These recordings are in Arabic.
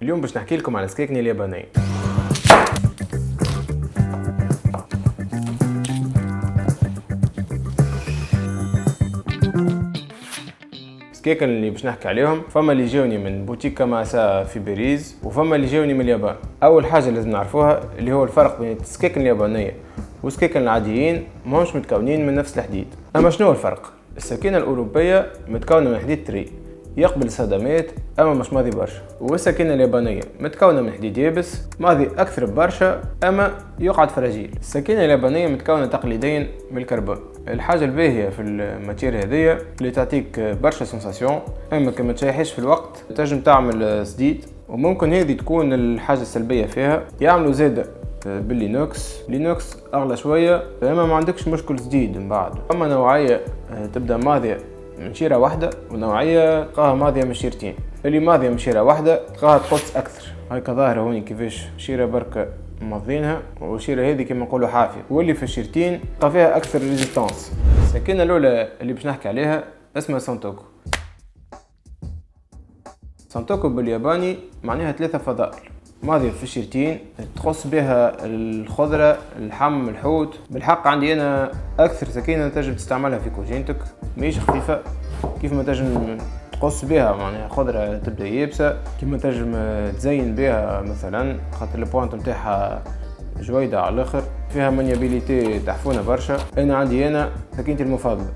اليوم باش نحكي لكم على السكاكين اليابانية. السكاكين اللي باش نحكي عليهم فما اللي جاوني من بوتيك كاماسا في باريس، وفما اللي جاوني من اليابان. اول حاجه لازم نعرفوها اللي هو الفرق بين السكاكين اليابانيه والسكاكين العاديين، ماهمش متكونين من نفس الحديد. اما شنو الفرق؟ السكينه الاوروبيه متكونه من حديد طري يقبل الصدمات، اما مش ماضي برشا، والسكينه اليابانيه متكونه من حديد يابس ماضي اكثر برشا اما يقعد فراجيل. السكينه اليابانيه متكونه تقليديا من الكربون. الحاجه الباهيه في الماتير هذيا اللي تعطيك برشا سنساسيون، اما كما تشيحش في الوقت تنجم تعمل سديد، وممكن هذه تكون الحاجه السلبيه فيها. يعملوا زاده باللينوكس، لينوكس اغلى شويه اما ما عندكش مشكل سديد من بعد. اما نوعيه تبدا ماضيه من شيره واحده، ونوعيه تلقاها ماضيه من شيرتين. اللي ماضيه من شيره واحده تلقاها تقص اكثر، هاي ظاهره هوني كيفاش شيره بركه ماضينها، والشيره هذه كما نقولوا حافيه، واللي في الشيرتين تلقى فيها اكثر ريزيستانس. السكينه الاولى اللي باش نحكي عليها اسمها سانتوكو. سانتوكو بالياباني معناها 3 فضائل، ماضية في الشيرتين تخص بها الخضرة، اللحم، الحوت. بالحق عندي أنا أكثر سكينة تنجم تستعملها في كوجينتك، ماهيش خفيفة، كيف ما تنجم تقص بها معناها خضرة تبدا يابسة، كيف ما تنجم تزين بها مثلا، خاطر البوانت نتاعها جويدة على الآخر، فيها مانيابيليتي تحفونة برشا. أنا عندي سكينتي المفضلة.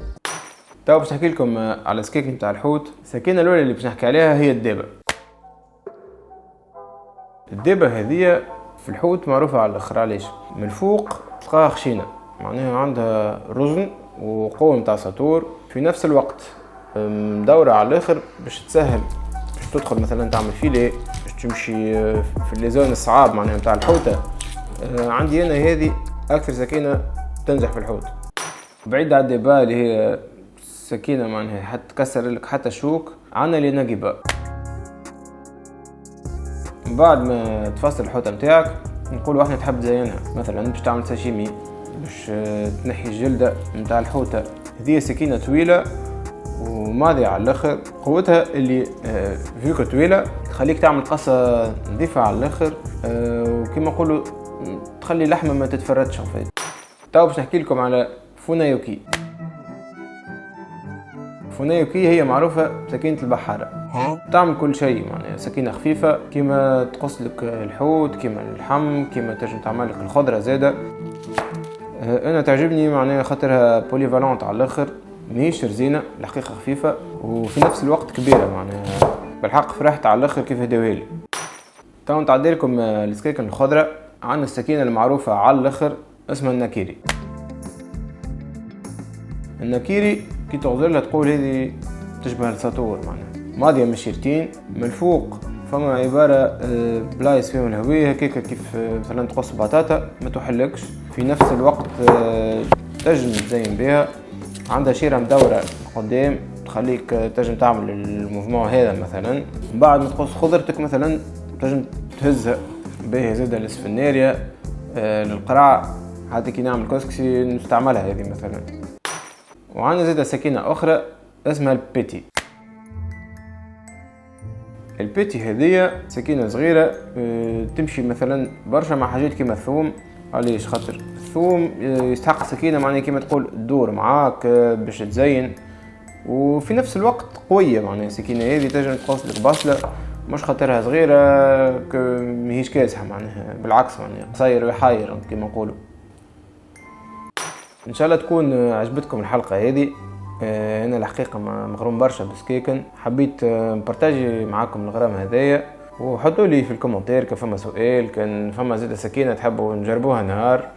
تو باش نحكي لكم على سكاكين نتاع الحوت. السكينة الأولى اللي باش نحكي عليها هي الدابة. الدابة هذه في الحوت معروفة على الآخر، علاش؟ من الفوق تلقاها خشينة، معناها عندها رزن وقوة متاع ساطور في نفس الوقت، مدورة على الآخر باش تسهل باش تدخل مثلا تعمل فيلي، باش تمشي في الليزون الصعاب معناها متاع الحوتة. عندي أنا هذه أكثر سكينة تنجح في الحوت. بعيد على الدابة اللي هي سكينة معناها حتى تكسر لك حتى الشوك، عنا اللي نقيبة. بعد ما تفصل الحوتة متاعك نقولوا احنا تحب تزينها، مثلا باش تعمل ساشيمي، باش تنحي الجلدة متاع الحوتة. هذه سكينة طويلة وماضية على الاخر، قوتها اللي فيك طويلة تخليك تعمل قصة نظيفة على الاخر، وكما نقولوا تخلي اللحمة ما تتفردش. تو باش نحكي لكم على فونايوكي. فونايوكي هي معروفة سكينة البحارة، تعمل كل شيء، معناها سكينة خفيفة كيما تقص لك الحوت، كيما اللحم، كيما تنجم تعمل لك الخضرة زادة. انا تعجبني معناها خاطرها بوليفالونت على الاخر، ماهيش رزينة، الحقيقة خفيفة وفي نفس الوقت كبيرة، معناها بالحق فرحت على الاخر كيف هداوها لي. تو نتعدي لكم السكاكين الخضرة. عندنا السكينة المعروفة على الاخر اسمها الناكيري. الناكيري كي تغزر لها تقول هذه تشبه الساطور، معناها ماضية من شيرتين. من الفوق فما عبارة بلايص فيهم الهوية هكاك، كيف مثلا تقص بطاطا ما تحلكش، في نفس الوقت تنجم تزين بها. عندها شيرة مدورة قدام تخليك تنجم تعمل الموفمون هذا مثلا. بعد ما تقص خضرتك مثلا تنجم تهزها بها زادة للسفناريا، للقرع، حتى كي نعمل كسكسي نستعملها هذه مثلا. وعندنا زادة سكينة أخرى اسمها البيتي. البيتي هذه سكينة صغيرة تمشي مثلا برشا مع حاجات كيما الثوم. علاش؟ خاطر الثوم يستحق سكينة معناها كيما تقول تدور معاك باش تزين، وفي نفس الوقت قوية. معناها السكينة هذه تنجم تقص لك بصلة، مش خاطرها صغيرة ماهيش كاسحة، معناها بالعكس معناها قصير ويحاير كيما نقولوا. ان شاء الله تكون عجبتكم الحلقة هذه. انا الحقيقة مغروم برشا بالسكاكين، حبيت نبارطاجي معاكم الغرام هذايا. وحطوا لي في الكومنتير كان فما سؤال، كان فما زيادة سكينة تحبوا نجربوها نهار،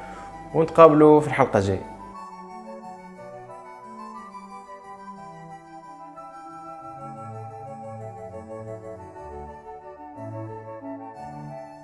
ونتقابلوا في الحلقة الجاية.